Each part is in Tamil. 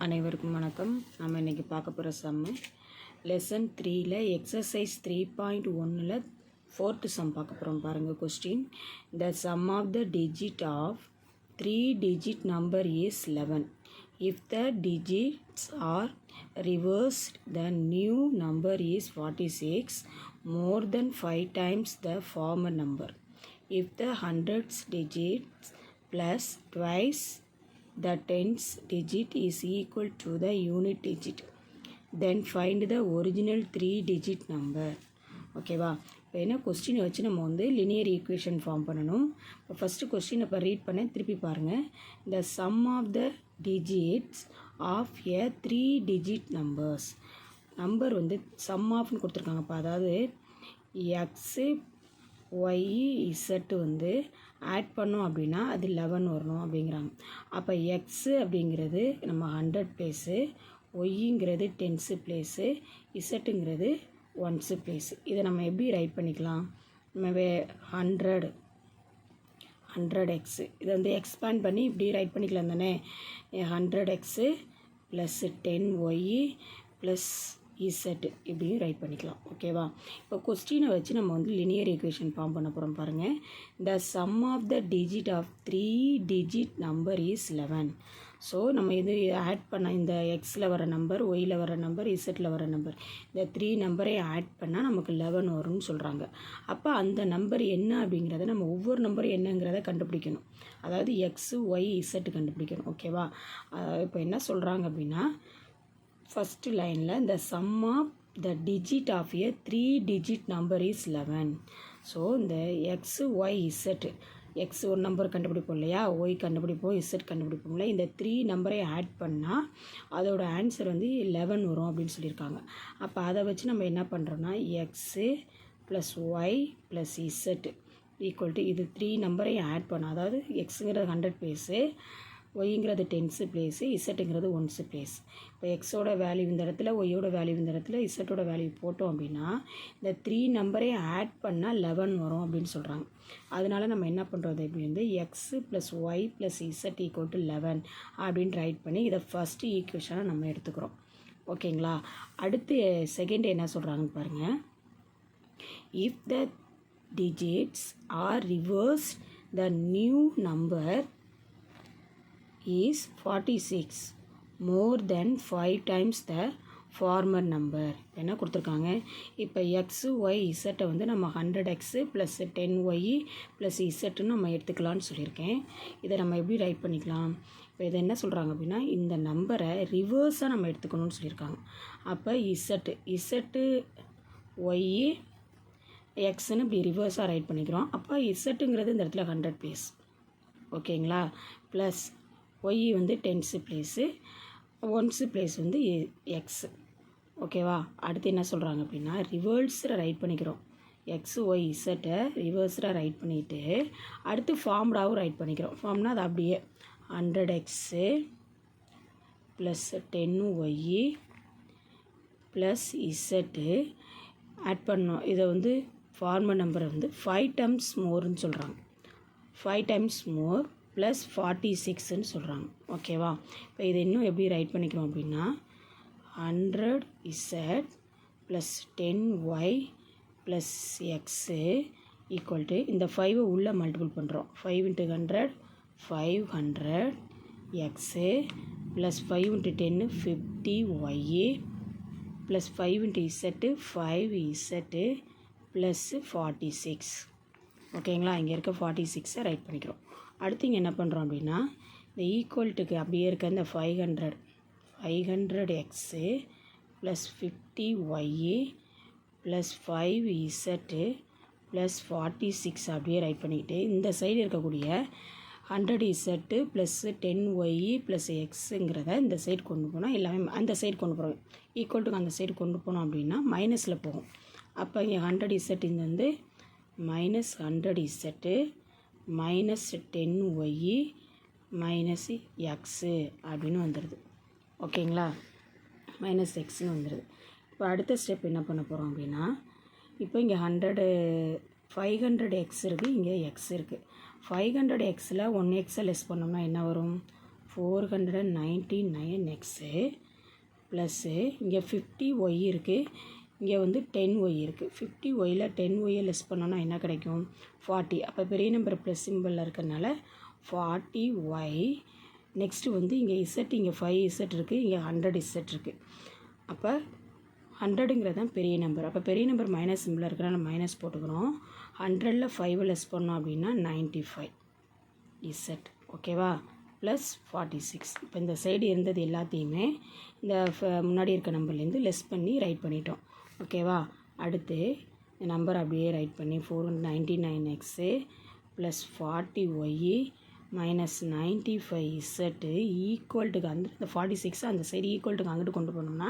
அனைவருக்கும் வணக்கம். நம்ம இன்றைக்கி பார்க்க போகிற சம்மு லெசன் 3ல் எக்ஸசைஸ் 3.1ல் 4th சம் பார்க்க போகிறோம். பாருங்கள் question. The sum of the digit of 3 digit number is 11. If the digits are reversed, the new number is 46, more than 5 times the former number. If the hundreds digits plus twice the tens digit is equal to the unit digit, then find the original 3 digit number. ஓகேவா? இப்போ என்ன கொஸ்டினை வச்சு நம்ம லினியர் ஈக்குவேஷன் ஃபார்ம் பண்ணணும். இப்போ ஃபஸ்ட்டு கொஸ்டின் இப்போ ரீட் பண்ணேன், திருப்பி பாருங்கள். The sum of the digits of a 3 digit numbers. Number sum ஆஃப்னு கொடுத்துருக்காங்கப்பா. அதாவது எக்ஸு ஒய் இசட்டு ஆட் பண்ணோம் அப்படின்னா அது 11 வரணும் அப்படிங்கிறாங்க. அப்போ எக்ஸு அப்படிங்கிறது நம்ம 100 பிளேஸு, ஒய்ங்கிறது 10s பிளேஸு, இசட்டுங்கிறது 1s பிளேஸு. இதை நம்ம எப்படி ரைட் பண்ணிக்கலாம்? நம்ம 100 எக்ஸு இதை எக்ஸ்பேண்ட் பண்ணி இப்படி ரைட் பண்ணிக்கலாம் தானே. 100 x plus 10 y plus z இப்படியும் ரைட் பண்ணிக்கலாம். ஓகேவா? இப்போ கொஸ்டினை வச்சு நம்ம லினியர் ஈக்குவேஷன் ஃபார்ம் பண்ண போகிறோம். பாருங்கள். The sum of the digit of 3 digit number is 11. So நம்ம இது ஆட் பண்ண இந்த எக்ஸில் வர நம்பர், ஒயில் வர நம்பர், இசட்டில் வர நம்பர், இந்த 3 நம்பரை ஆட் பண்ணால் நமக்கு 11 வரும்னு சொல்கிறாங்க. அப்போ அந்த நம்பர் என்ன அப்படிங்கிறத நம்ம ஒவ்வொரு நம்பரும் என்னங்கிறத கண்டுபிடிக்கணும். அதாவது எக்ஸு ஒய் இசட்டு கண்டுபிடிக்கணும். ஓகேவா? இப்போ என்ன சொல்கிறாங்க அப்படின்னா, ஃபஸ்ட்டு லைனில் the sum of the digit of a 3 digit number is 11. So இந்த எக்ஸு ஒய் இசட்டு, எக்ஸ் ஒரு நம்பர் கண்டுபிடிப்போம் இல்லையா, ஒய் கண்டுபிடிப்போம், இசட் கண்டுபிடிப்போம் இல்லையா, இந்த 3 நம்பரை ஆட் பண்ணால் அதோட ஆன்சர் 11 வரும் அப்படின்னு சொல்லியிருக்காங்க. அப்போ அதை வச்சு நம்ம என்ன பண்ணுறோன்னா, x plus y plus z equal to இது 3 நம்பரை ஆட் பண்ணோம். அதாவது எக்ஸுங்கிறது 100 பிளேஸு, ஒய்ங்கிறது 10s பிளேஸு, இசட்டுங்கிறது 1s பிளேஸ். இப்போ எக்ஸோட வேல்யூ இந்த இடத்துல, ஒய்யோட வேல்யூ இந்த இடத்துல, இசட்டோட வேல்யூ போட்டோம் அப்படின்னா இந்த 3 நம்பரே ஆட் பண்ணால் 11 வரும் அப்படின்னு சொல்கிறாங்க. அதனால நம்ம என்ன பண்ணுறது, இப்படி x plus y plus z equal to 11 அப்படின்னு ரைட் பண்ணி இதை ஃபஸ்ட்டு ஈக்குவேஷனை நம்ம எடுத்துக்கிறோம். ஓகேங்களா? அடுத்து செகண்ட் என்ன சொல்கிறாங்கன்னு பாருங்கள். If the digits R reverse the new number is 46 more than 5 times the former number. என்ன கொடுத்துருக்காங்க? இப்போ எக்ஸு ஒய் இசட்டை நம்ம 100x ப்ளஸ் 10y ப்ளஸ் இசட்டுன்னு நம்ம எடுத்துக்கலான்னு சொல்லியிருக்கேன். இதை நம்ம எப்படி ரைட் பண்ணிக்கலாம்? இப்போ இதை என்ன சொல்கிறாங்க அப்படின்னா, இந்த நம்பரை ரிவர்ஸாக நம்ம எடுத்துக்கணும்னு சொல்லியிருக்காங்க. அப்போ இசட்டு ஒய் எக்ஸுன்னு இப்படி ரிவர்ஸாக ரைட் பண்ணிக்கிறோம். அப்போ இசட்டுங்கிறது இந்த இடத்துல 100 பிளேஸ். ஓகேங்களா? Plus y 10s place, 1s place x. ஓகேவா? அடுத்து என்ன சொல்கிறாங்க அப்படின்னா, ரிவர்ஸில் ரைட் பண்ணிக்கிறோம். எக்ஸு ஒய் இசட்டை ரிவர்ஸில் ரைட் பண்ணிவிட்டு அடுத்து ஃபார்ம்டாகவும் ரைட் பண்ணிக்கிறோம். ஃபார்ம்னா அது அப்படியே 100x plus 10y plus Z add பண்ணோம். இதை ஃபார்மர் நம்பரை 5 times மோர்னு சொல்கிறாங்க. 5 times மோர் ப்ளஸ் 46ன்னு சொல்கிறாங்க. ஓகேவா? இப்போ இதை இன்னும் எப்படி ரைட் பண்ணிக்கிறோம் அப்படின்னா, 100z plus 10y plus x equal to இந்த 5 உள்ளே மல்டிபிள் பண்ணுறோம். 5 × 100 500 x plus 5 × 10 50y plus 5 × Z 5z plus 46. ஓகேங்களா? இங்கே இருக்க 46 ரைட் பண்ணிக்கிறோம். அடுத்து இங்கே என்ன பண்ணுறோம் அப்படின்னா, இந்த ஈக்குவல்ட்டுக்கு அப்படியே இருக்க இந்த 500xு plus 50y plus 5z plus 46 அப்படியே ரைட் பண்ணிக்கிட்டு இந்த சைடு இருக்கக்கூடிய 100z ப்ளஸ் 10y ப்ளஸ் எக்ஸுங்கிறத இந்த சைடு கொண்டு போனால் எல்லாமே அந்த சைடு கொண்டு போகிறோம். ஈக்குவல்ட்டுக்கு அந்த சைடு கொண்டு போனோம் அப்படின்னா மைனஸில் போகும். அப்போ இங்கே 100z இந்த minus 100z minus 10y minus x அப்படின்னு வந்துடுது. ஓகேங்களா? மைனஸ் எக்ஸ்னு வந்துடுது. இப்போ அடுத்த ஸ்டெப் என்ன பண்ண போகிறோம் அப்படின்னா, இப்போ இங்கே 500x இருக்குது, இங்கே எக்ஸ் இருக்குது. 500xல் 1x லெஸ் பண்ணோம்னா என்ன வரும்? 499x ப்ளஸ்ஸு இங்கே 50y இருக்குது, இங்கே வந்து 10y இருக்குது. 50yல 10yயை லெஸ் பண்ணோன்னா என்ன கிடைக்கும்? 40. அப்போ பெரிய நம்பர் ப்ளஸ் சிம்பிளில் இருக்கிறதுனால 40y. நெக்ஸ்ட்டு வந்து இங்கே இசட், இங்கே 5z இருக்குது, இங்கே 100z இருக்குது. அப்போ 100ங்கிறது தான் பெரிய நம்பர். அப்போ பெரிய நம்பர் மைனஸ் சிம்பிளில் இருக்கிறனால மைனஸ் போட்டுக்கிறோம். 100ல் 5 லெஸ் பண்ணோம் அப்படின்னா 95z. ஓகேவா? ப்ளஸ் 46. இப்போ இந்த சைடு இருந்தது எல்லாத்தையுமே இந்த முன்னாடி இருக்க நம்பர்லேருந்து லெஸ் பண்ணி ரைட் பண்ணிட்டோம். ஓகேவா? அடுத்து இந்த நம்பர் அப்படியே ரைட் பண்ணி 499x plus 40y minus 95z ஈக்குவல்ட்டுக்கு அந்த 46 அந்த சைடு ஈக்குவல்ட்டுக்கு அங்கிட்டு கொண்டு போனோம்னா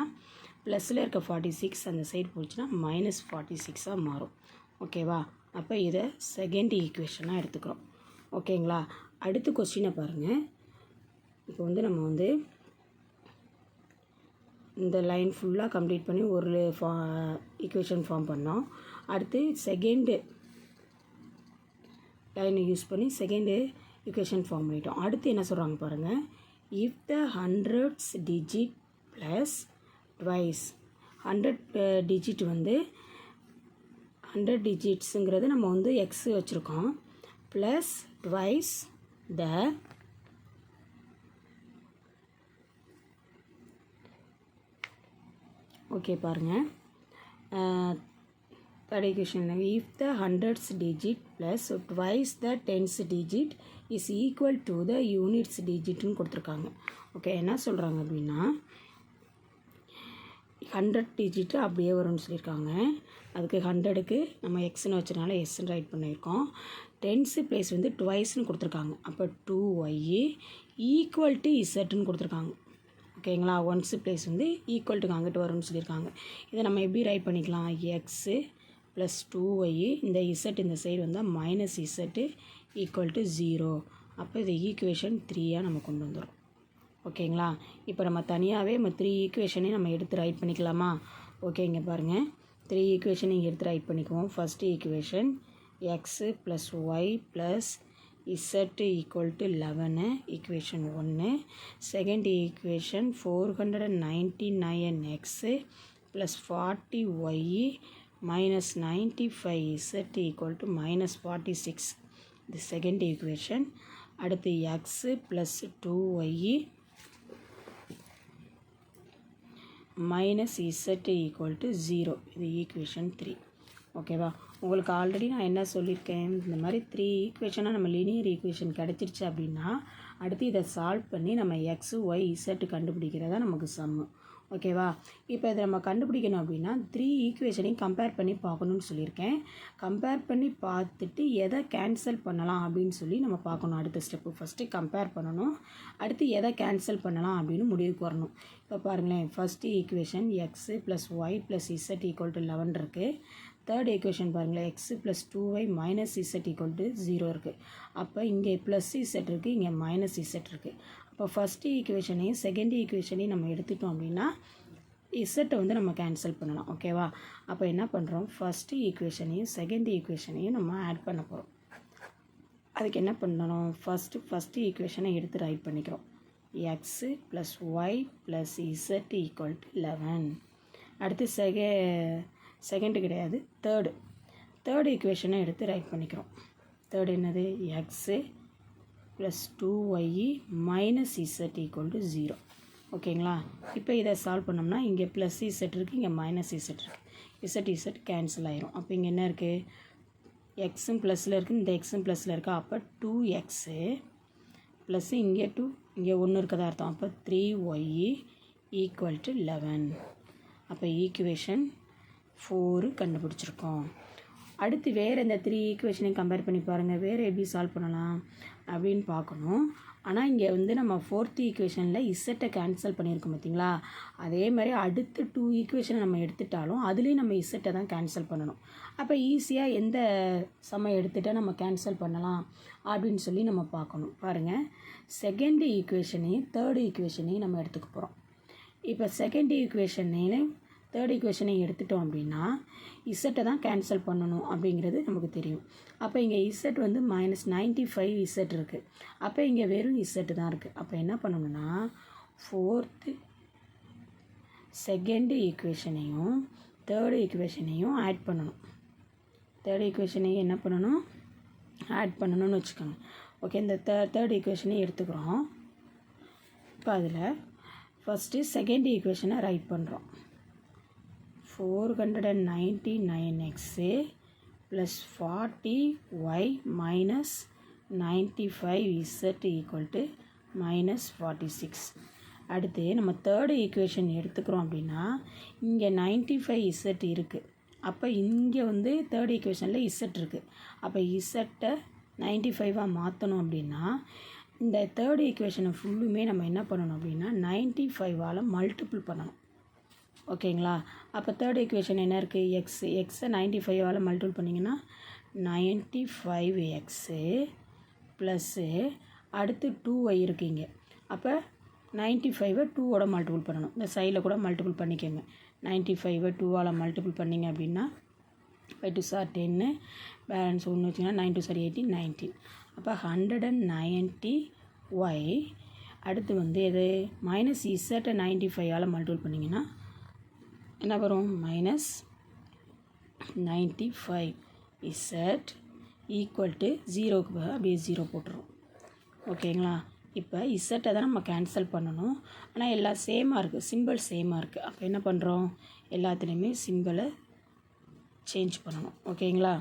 ப்ளஸில் இருக்க 46 அந்த சைடு போச்சுன்னா மைனஸ் 46ஆக மாறும். ஓகேவா? அப்போ இதை செகண்ட் ஈக்குவேஷனாக எடுத்துக்கிறோம். ஓகேங்களா? அடுத்த கொஸ்டினை பாருங்கள். இப்போ வந்து நம்ம வந்து இந்த லைன் ஃபுல்லாக கம்ப்ளீட் பண்ணி ஒரு ஈக்குவேஷன் ஃபார்ம் பண்ணோம். அடுத்து செகண்டு லைனை யூஸ் பண்ணி செகண்டு ஈக்குவேஷன் ஃபார்ம் பண்ணிட்டோம். அடுத்து என்ன சொல்கிறாங்க பாருங்கள். If the 100th digit plus twice 100 digit வந்து 100 டிஜிட்ஸுங்கிறது நம்ம வந்து எக்ஸ் வச்சுருக்கோம், ப்ளஸ் ட்வைஸ் த ஓகே பாருங்கள். Third equation if the 100th digit plus twice the 10th digit is equal to the units டிஜிட்னு கொடுத்துருக்காங்க. ஓகே, என்ன சொல்கிறாங்க அப்படின்னா 100 டிஜிட்டு அப்படியே வரும்னு சொல்லியிருக்காங்க. அதுக்கு 100க்கு நம்ம எக்ஸ்ன்னு வச்சனால எஸ்ன்னு ரைட் பண்ணியிருக்கோம். 10th பிளேஸ் வந்து ட்வைஸ்ன்னு கொடுத்துருக்காங்க. அப்போ 2y ஈக்குவல் டு இசட்டுன்னு கொடுத்துருக்காங்க. ஓகேங்களா? 1th பிளேஸ் வந்து ஈக்குவல்ட்டுக்கு அங்கிட்டு வரும்னு சொல்லியிருக்காங்க. இதை நம்ம எப்படி ரைட் பண்ணிக்கலாம்? எக்ஸு ப்ளஸ் 2y இந்த இசட் இந்த சைடு வந்தால் மைனஸ் இசட்டு ஈக்குவல் டு 0. அப்போ இது ஈக்குவேஷன் 3யாக நம்ம கொண்டு வந்துடும். ஓகேங்களா? இப்போ நம்ம தனியாகவே நம்ம 3 ஈக்குவேஷனையும் நம்ம எடுத்து ரைட் பண்ணிக்கலாமா? ஓகே, இங்கே பாருங்கள். 3 ஈக்குவேஷன் இங்கே எடுத்து ரைட் பண்ணிக்குவோம். First equation x plus y plus z equal to 11 equation 1. Second equation 499x plus 40y minus 95z equal to minus 46. இது செகண்ட் ஈக்குவேஷன். அடுத்து x plus 2y minus z equal to 0. இது ஈக்குவேஷன் 3. ஓகேவா? உங்களுக்கு ஆல்ரெடி நான் என்ன சொல்லியிருக்கேன், இந்த மாதிரி 3 ஈக்குவேஷனாக நம்ம லீனியர் ஈக்குவேஷன் கிடச்சிருச்சு அப்படின்னா அடுத்து இதை சால்வ் பண்ணி நம்ம எக்ஸு ஒய் இசட்டு கண்டுபிடிக்கிறதா நமக்கு சம்மு. ஓகேவா? இப்போ இதை நம்ம கண்டுபிடிக்கணும் அப்படின்னா 3 ஈக்குவேஷனையும் கம்பேர் பண்ணி பார்க்கணுன்னு சொல்லியிருக்கேன். கம்பேர் பண்ணி பார்த்துட்டு எதை கேன்சல் பண்ணலாம் அப்படின்னு சொல்லி நம்ம பார்க்கணும். அடுத்த ஸ்டெப்பு ஃபஸ்ட்டு கம்பேர் பண்ணணும், அடுத்து எதை கேன்சல் பண்ணலாம் அப்படின்னு முடிவுக்கு வரணும். இப்போ பாருங்களேன், first equation x plus y plus z equal to 11 இருக்குது. தேர்ட் ஈக்குவேஷன் பாருங்களேன், x plus 2y minus z equal to 0 இருக்குது. அப்போ இங்கே ப்ளஸ் இசட் இருக்குது, இங்கே மைனஸ் இசட் இருக்குது. அப்போ ஃபஸ்ட்டு ஈக்குவேஷனையும் செகண்ட் ஈக்குவேஷனையும் நம்ம எடுத்துட்டோம் அப்படின்னா இசட்டை வந்து நம்ம கேன்சல் பண்ணலாம். ஓகேவா? அப்போ என்ன பண்ணுறோம், ஃபஸ்ட்டு ஈக்குவேஷனையும் செகண்ட் ஈக்குவேஷனையும் நம்ம ஆட் பண்ண போகிறோம். அதுக்கு என்ன பண்ணணும், ஃபஸ்ட்டு ஈக்குவேஷனை எடுத்து ரைட் பண்ணிக்கிறோம். X plus y plus z equal to 11. அடுத்து செகண்டு கிடையாது, தேர்டு ஈக்குவேஷனை எடுத்து ரைட் பண்ணிக்கிறோம். தேர்டு என்னது, x plus 2y minus z equal to 0. ஓகேங்களா? இப்போ இதை சால்வ் பண்ணோம்னா இங்கே ப்ளஸ் இசட் இருக்குது, இங்கே மைனஸ் இசட் இருக்குது. இசட் கேன்சல் ஆயிரும். அப்போ இங்கே என்ன இருக்குது, எக்ஸும் ப்ளஸில் இருக்குது, இந்த எக்ஸும் ப்ளஸில் இருக்கா. அப்போ 2x ப்ளஸ்ஸு இங்கே 2 இங்கே 1 இருக்கதா அர்த்தம். அப்போ 3y ஈக்குவல் டு 11. அப்போ ஈக்குவேஷன் 4 கண்டுபிடிச்சிருக்கோம். அடுத்து வேறு இந்த 3 ஈக்குவேஷனையும் கம்பேர் பண்ணி பாருங்கள், வேறு எப்படி சால்வ் பண்ணலாம் அப்படின்னு பார்க்கணும். ஆனால் இங்கே வந்து நம்ம 4th ஈக்குவேஷனில் இசட்டை கேன்சல் பண்ணியிருக்கோம் பார்த்தீங்களா, அதே மாதிரி அடுத்து 2 ஈக்குவேஷனை நம்ம எடுத்துட்டாலும் அதுலேயும் நம்ம இசட்டை தான் கேன்சல் பண்ணணும். அப்போ ஈஸியாக எந்த சம்மை எடுத்துகிட்டால் நம்ம கேன்சல் பண்ணலாம் அப்படின்னு சொல்லி நம்ம பார்க்கணும். பாருங்கள், செகண்ட் ஈக்குவேஷனையும் தேர்டு ஈக்குவேஷனையும் நம்ம எடுத்துக்க போகிறோம். இப்போ செகண்ட் ஈக்குவேஷனையும் தேர்ட் ஈக்குவேஷனை எடுத்துட்டோம் அப்படின்னா இசட்டை தான் கேன்சல் பண்ணணும் அப்படிங்கிறது நமக்கு தெரியும். அப்போ இங்கே இசட் வந்து -95 இசட் இருக்குது. அப்போ இங்கே வெறும் இசட்டு தான் இருக்குது. அப்போ என்ன பண்ணணும்னா ஃபோர்த்து செகண்ட் ஈக்குவேஷனையும் தேர்ட் ஈக்குவேஷனையும் ஆட் பண்ணணும். தேர்ட் ஈக்குவேஷனையும் என்ன பண்ணணும், ஆட் பண்ணணும்னு வச்சுக்கோங்க. ஓகே, இந்த தேர்ட் ஈக்குவேஷனையும் எடுத்துக்கிறோம். இப்போ அதில் ஃபஸ்ட்டு செகண்ட் ஈக்குவேஷனை ரைட் பண்ணுறோம். 499x plus 40y minus 95z equal to -46. அடுத்து நம்ம தேர்டு ஈக்குவேஷன் எடுத்துக்கிறோம் அப்படின்னா இங்கே 95z இருக்குது. அப்போ இங்கே வந்து தேர்ட் ஈக்குவேஷனில் இசட் இருக்குது. அப்போ இசட்டை 95ஆக மாற்றணும் அப்படின்னா இந்த தேர்ட் ஈக்குவேஷனை ஃபுல்லுமே நம்ம என்ன பண்ணணும் அப்படின்னா 95ஆல் மல்டிபிள் பண்ணணும். ஓகேங்களா? அப்போ தேர்ட் ஈக்குவேஷன் என்ன இருக்குது, எக்ஸை 95ஆல் மல்டிபிள் பண்ணிங்கன்னா 95x ப்ளஸ்ஸு அடுத்து 2y இருக்குங்க. அப்போ 95ஐ 2ஓட மல்டிபிள் பண்ணணும். இந்த சைடில் கூட மல்டிபிள் பண்ணிக்கோங்க. 95ஐ 2ஆல் மல்டிபிள் பண்ணிங்க அப்படின்னா 5 2 சார் 10, பேலன்ஸ் 1 வச்சிங்கன்னா 9 2 சார் 18 19. அப்போ 190y அடுத்து வந்து எது மைனஸ் இசட்டை 95ஆல் மல்டிபிள் பண்ணிங்கன்னா என்ன வரும், -95 இசட் ஈக்குவல் டு 0க்கு அப்படியே 0 போட்டுரும். ஓகேங்களா? இப்போ இசட்டை தான் நம்ம கேன்சல் பண்ணணும். ஆனால் எல்லாம் சேமாக இருக்குது, சிம்பிள் சேமாக இருக்குது. அப்போ என்ன பண்ணுறோம், எல்லாத்துலேயுமே சிம்பிளை சேஞ்ச் பண்ணணும். ஓகேங்களா?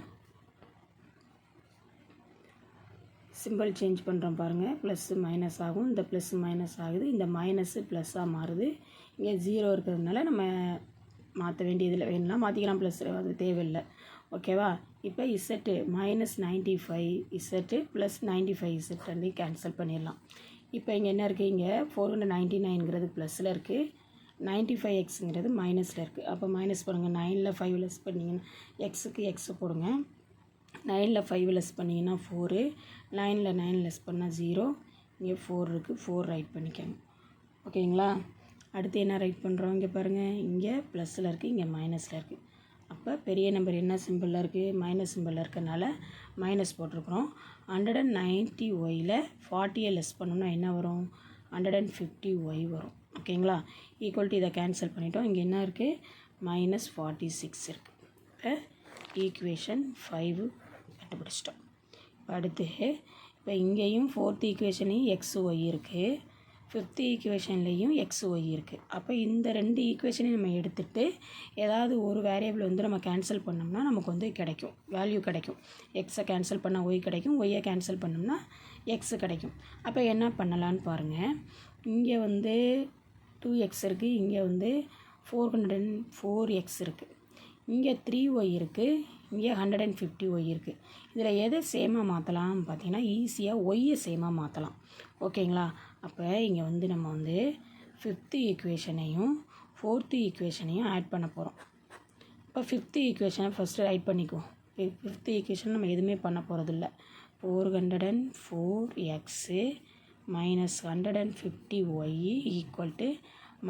சிம்பிள் சேஞ்ச் பண்ணுறோம் பாருங்கள். ப்ளஸ்ஸு மைனஸ் ஆகும், இந்த ப்ளஸ்ஸு மைனஸ் ஆகுது, இந்த மைனஸு ப்ளஸ்ஸாக மாறுது. இங்கே 0 இருக்கிறதுனால நம்ம மாற்ற வேண்டியதில்லை, வேணும்னா மாற்றிக்கலாம், ப்ளஸ் அது தேவையில்லை. ஓகேவா? இப்போ இசட்டு -95 இசட்டு ப்ளஸ் 95 இசட் வந்து கேன்சல் பண்ணிடலாம். இப்போ இங்கே என்ன இருக்குது, இங்கே 499ங்கிறது ப்ளஸில் இருக்குது, 95xங்கிறது மைனஸில் இருக்குது. அப்போ மைனஸ் பண்ணுங்கள். 9ல் 5 லெஸ் பண்ணிங்கன்னா எக்ஸுக்கு எக்ஸு போடுங்க. 9ல் 5 லெஸ் பண்ணிங்கன்னா 4, 9ல் 9 லெஸ் பண்ணால் 0, இங்கே 4 இருக்குது, 4 ரைட் பண்ணிக்கோங்க. ஓகேங்களா? அடுத்து என்ன ரைட் பண்ணுறோம், இங்கே பாருங்கள், இங்கே ப்ளஸில் இருக்குது, இங்கே மைனஸில் இருக்குது. அப்போ பெரிய நம்பர் என்ன சிம்பிளில் இருக்குது, மைனஸ் சிம்பிளில் இருக்கனால மைனஸ் போட்டிருக்கிறோம். 190yயில் 40 லெஸ் பண்ணோம்னா என்ன வரும், 150y வரும். ஓகேங்களா? ஈக்குவல் டு இதை கேன்சல் பண்ணிட்டோம். இங்கே என்ன இருக்குது, -46 இருக்குது. இப்போ ஈக்குவேஷன் 5 கண்டுபிடிச்சிட்டோம். இப்போ அடுத்து இப்போ இங்கேயும் ஃபோர்த் ஈக்குவேஷனையும் XY இருக்குது, ஃபிஃப்த்து ஈக்குவேஷன்லேயும் XY இருக்குது. அப்போ இந்த 2 ஈக்குவேஷனையும் நம்ம எடுத்துகிட்டு ஏதாவது ஒரு வேரியபிள் வந்து நம்ம கேன்சல் பண்ணோம்னா நமக்கு வந்து கிடைக்கும், வேல்யூ கிடைக்கும். எக்ஸை கேன்சல் பண்ணால் ஒய் கிடைக்கும், ஒய்யை கேன்சல் பண்ணோம்னா எக்ஸு கிடைக்கும். அப்போ என்ன பண்ணலான்னு பாருங்கள். இங்கே வந்து 2x இருக்குது, இங்கே வந்து 404x இருக்குது, இங்கே 3y இருக்குது, இங்கே 150y இருக்குது. இதில் எதை சேமாக மாற்றலாம் பார்த்தீங்கன்னா ஈஸியாக ஒய்யை சேமாக மாற்றலாம். ஓகேங்களா? அப்போ இங்கே வந்து நம்ம வந்து ஃபிஃப்த்து ஈக்குவேஷனையும் ஃபோர்த்து ஈக்குவேஷனையும் ஆட் பண்ண போகிறோம். இப்போ ஃபிஃப்த்து ஈக்குவேஷனை ஃபஸ்ட்டு ரைட் பண்ணிக்குவோம். ஃபிஃப்த்து ஈக்குவேஷன் நம்ம எதுவுமே பண்ண போகிறதில்ல. 404x minus 150y equal to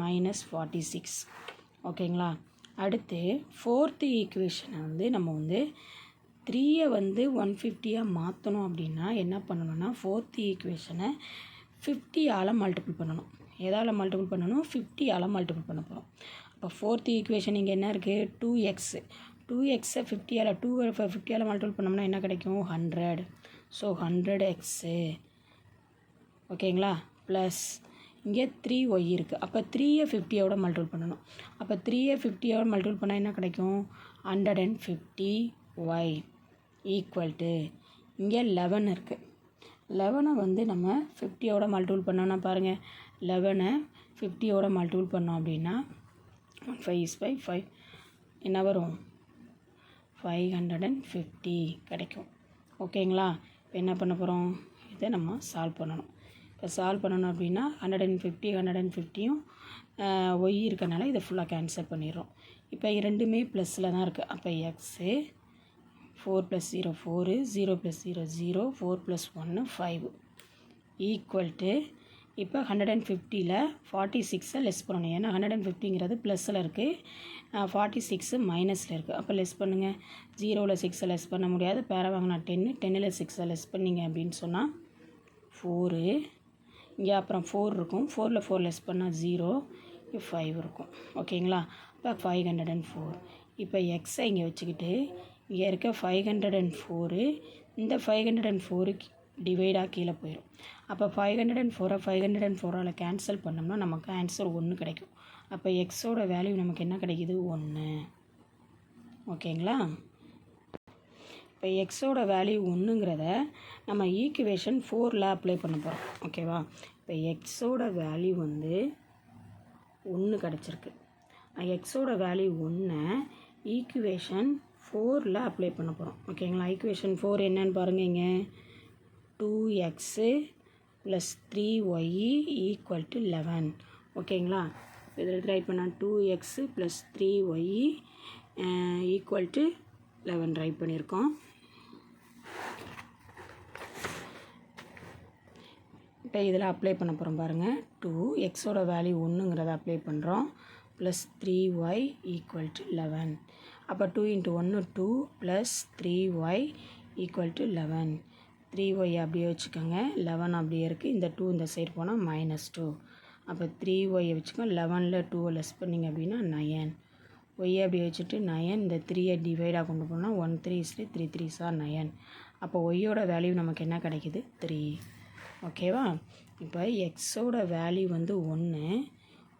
-46. ஓகேங்களா? அடுத்து ஃபோர்த்து ஈக்குவேஷனை வந்து நம்ம வந்து 3ஐ வந்து 150ஆக மாற்றணும் அப்படின்னா என்ன பண்ணணும்னா ஃபோர்த்து ஈக்குவேஷனை 50ஆல் மல்டிபிள் பண்ணணும். எதால் மல்டிபிள் பண்ணணும், 50ஆல் மல்டிபிள் பண்ண போகிறோம். அப்போ ஃபோர்த்து ஈக்குவேஷன் இங்கே என்ன இருக்குது, 2x 2xை 50ஆல் மல்டிபிள் பண்ணோம்னா என்ன கிடைக்கும், 100. So 100x. ஓகேங்களா? ப்ளஸ் இங்கே 3y இருக்குது. அப்போ 3ஐ 50ஓட மல்டிபிள் பண்ணணும். அப்போ 3ஐ 50ஓட மல்டிபிள் பண்ணால் என்ன கிடைக்கும், 150y ஈக்குவல் டு இங்கே 11 இருக்குது. 11 வந்து நம்ம 50ஓட மல்டிபிள் பண்ணோன்னா பாருங்கள், 11 50ஓட மல்டிபிள் பண்ணோம் அப்படின்னா 5 is by 5 என்ன வரும், 550 கிடைக்கும். ஓகேங்களா? இப்போ என்ன பண்ண போகிறோம், இதை நம்ம சால்வ் பண்ணணும். இப்போ சால்வ் பண்ணணும் அப்படின்னா 150யும் ஒய் இருக்கனால இதை ஃபுல்லாக கேன்சல் பண்ணிடுறோம். இப்போ ரெண்டுமே ப்ளஸில் தான் இருக்குது. அப்போ எக்ஸு 4 + 0 4, 0 + 0 0, 4 + 1 5 ஈக்குவல் டு இப்போ 150ல் 46 லெஸ் பண்ணணும். ஏன்னா 150ங்கிறது ப்ளஸில் இருக்குது, 46 மைனஸில் இருக்குது. அப்போ லெஸ் பண்ணுங்கள். 0ல் 6 லெஸ் பண்ண முடியாது. பேரை வாங்கினா 10, 10ல் 6 லெஸ் பண்ணிங்க அப்படின்னு சொன்னால் 4. இங்கே அப்புறம் 4 இருக்கும். 4ல் 4 லெஸ் பண்ணால் 0, 5 இருக்கும். ஓகேங்களா? இப்போ 504. இப்போ எக்ஸை இங்கே வச்சுக்கிட்டு இங்கே இருக்க 504 இந்த 504 டிவைடாக கீழே போயிடும். அப்போ 504 504ஆல் கேன்சல் பண்ணோம்னா நமக்கு ஆன்சர் 1 கிடைக்கும். அப்போ எக்ஸோட வேல்யூ நமக்கு என்ன கிடைக்குது? 1. ஓகேங்களா? இப்போ எக்ஸோட வேல்யூ 1ங்கிறத நம்ம ஈக்குவேஷன் 4ல் அப்ளை பண்ண போகிறோம். ஓகேவா? இப்போ எக்ஸோட வேல்யூ வந்து 1 கிடச்சிருக்கு. எக்ஸோட வேல்யூ 1 ஈக்குவேஷன் 4ல் அப்ளை பண்ண போகிறோம். ஓகேங்களா? ஈக்குவேஷன் 4 என்னன்னு பாருங்கள். இங்கே 2x + 3y = 11. ஓகேங்களா? இதில் ட்ரை பண்ணால் 2x + 3y = 11 ட்ரை பண்ணியிருக்கோம். இப்போ இதில் அப்ளை பண்ண போகிறோம் பாருங்கள். 2 எக்ஸோட வேல்யூ 1ங்கிறத அப்ளை பண்ணுறோம். Plus 3y = 11. அப்போ 2 × 1 2 + 3y = 11. 3y அப்படியே வச்சுக்கோங்க. 11 அப்படியே இருக்குது. இந்த 2 இந்த சைடு போனால் -2. அப்போ 3y வச்சுக்கோங்க. 11ல் 2 லெஸ் பண்ணிங்க அப்படின்னா 9. y அப்படியே வச்சுட்டு 9 இந்த 3யை டிவைடாக கொண்டு போனால் 1 3 3 3 are 9. அப்போ ஒய்யோட வேல்யூ நமக்கு என்ன கிடைக்கிது? 3. ஓகேவா? இப்போ எக்ஸோட வேல்யூ வந்து 1,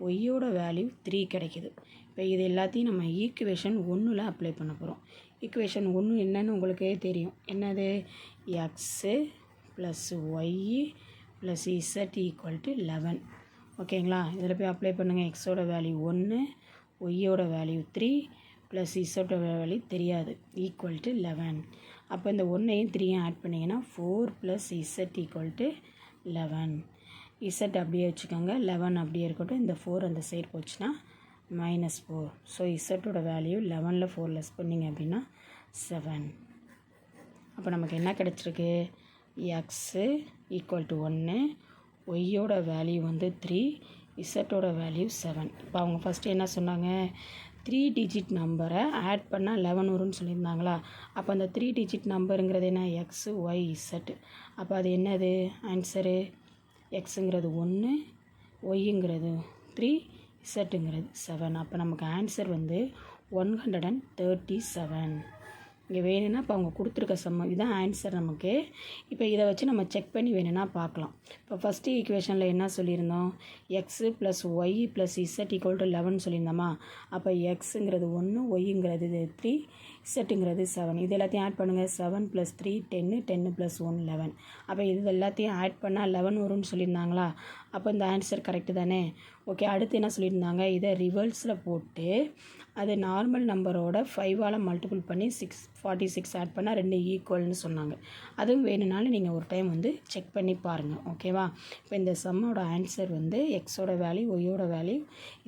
ஒய்யோட வேல்யூ 3 கிடைக்கிது. இப்போ இது எல்லாத்தையும் நம்ம ஈக்குவேஷன் 1ல் அப்ளை பண்ண போகிறோம். ஈக்குவேஷன் 1 என்னன்னு உங்களுக்கே தெரியும். என்னது? X plus y plus z = 11. ஓகேங்களா? இதில் போய் அப்ளை பண்ணுங்கள். எக்ஸோட வேல்யூ 1, ஒய்யோட வேல்யூ 3 ப்ளஸ் இசட்டோட வேல்யூ தெரியாது, = 11. அப்போ இந்த 1ஐயும் 3ஐயும் ஆட் பண்ணிங்கன்னா 4 + இசட் = 11. இசட் அப்படியே வச்சுக்கோங்க. 11 அப்படியே இருக்கட்டும். இந்த 4 அந்த சைடு போச்சுன்னா -4. ஸோ இசட்டோட வேல்யூ 11ல் 4 லெஸ் பண்ணிங்க அப்படின்னா 7. அப்போ நமக்கு என்ன கிடச்சிருக்கு? எக்ஸு = 1, ஒய்யோட வேல்யூ வந்து 3, இசட்டோட வேல்யூ 7. இப்போ அவங்க ஃபஸ்ட்டு என்ன சொன்னாங்க? 3 டிஜிட் நம்பரை ஆட் பண்ணால் 11 வரும்னு சொல்லியிருந்தாங்களா? அப்போ அந்த 3 டிஜிட் நம்பருங்கிறது என்ன? X y z. அப்போ அது என்னது ஆன்சரு? எக்ஸுங்கிறது 1, ஒய்ங்கிறது 3, இசட்டுங்கிறது 7. அப்போ நமக்கு ஆன்சர் வந்து 137. இங்கே வேணும்னா இப்போ அவங்க கொடுத்துருக்க சம்ம இதுதான் ஆன்சர் நமக்கு. இப்போ இதை வச்சு நம்ம செக் பண்ணி வேணும்னா பார்க்கலாம். இப்போ ஃபஸ்ட்டு ஈக்குவேஷனில் என்ன சொல்லியிருந்தோம்? X plus y plus z = 11 சொல்லியிருந்தோமா? அப்போ எக்ஸுங்கிறது 1, ஒய்ங்கிறது 3, இசட்டுங்கிறது 7. இது எல்லாத்தையும் ஆட் பண்ணுங்கள். 7 + 3 10, 10 + 1 11. அப்போ இது எல்லாத்தையும் ஆட் பண்ணால் 11 வரும்னு சொல்லியிருந்தாங்களா? அப்போ இந்த ஆன்சர் கரெக்டு தானே? ஓகே. அடுத்து என்ன சொல்லியிருந்தாங்க? இதை ரிவர்ஸில் போட்டு அது நார்மல் நம்பரோட 5ஆல் மல்டிபிள் பண்ணி 46 ஆட் பண்ணால் 2 ஈக்குவல்னு சொன்னாங்க. அதுவும் வேணும்னாலும் நீங்கள் ஒரு டைம் வந்து செக் பண்ணி பாருங்கள். ஓகேவா? இப்போ இந்த சம்மோட ஆன்சர் வந்து எக்ஸோட வேல்யூ, ஒய்யோட வேல்யூ,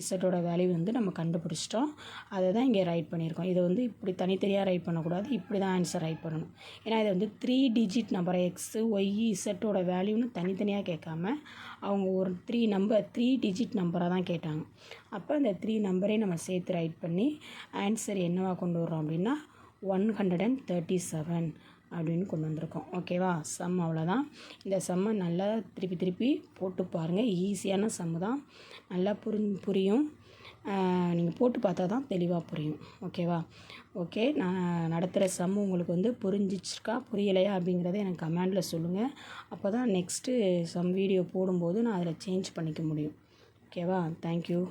இசட்டோட வேல்யூ வந்து நம்ம கண்டுபிடிச்சிட்டோம். அதை தான் இங்கே ரைட் பண்ணியிருக்கோம். இதை வந்து இப்படி தனித்தனியாக ரைட் பண்ணக்கூடாது, இப்படி தான் ஆன்சர் ரைட் பண்ணணும். ஏன்னா இதை வந்து 3 டிஜிட் நம்பரை எக்ஸு ஒய் இசட்டோட வேல்யூன்னு தனித்தனியாக கேட்காம அவங்க ஒரு 3 டிஜிட் நம்பராக தான் கேட்டாங்க. அப்போ இந்த 3 நம்பரையும் நம்ம சேர்த்து ரைட் பண்ணி ஆன்சர் என்னவா கொண்டு வரோம் அப்படின்னா 137 அப்படின்னு கொண்டு வந்திருக்கோம். ஓகேவா? சம் அவ்வளோதான். இந்த சம்மை நல்லா திருப்பி திருப்பி போட்டு பாருங்கள். ஈஸியான சம்மு தான். நல்லா புரியும். நீங்கள் போட்டு பார்த்தா தான் தெளிவாக புரியும். ஓகேவா? ஓகே. நான் நடத்துகிற சம்மு உங்களுக்கு வந்து புரிஞ்சிச்சிருக்கா புரியலையா அப்படிங்கிறத எனக்கு கமெண்டில் சொல்லுங்கள். அப்போ தான் நெக்ஸ்ட்டு சம் வீடியோ போடும்போது நான் அதில் சேஞ்ச் பண்ணிக்க முடியும். ஓகேவா? தேங்க்யூ.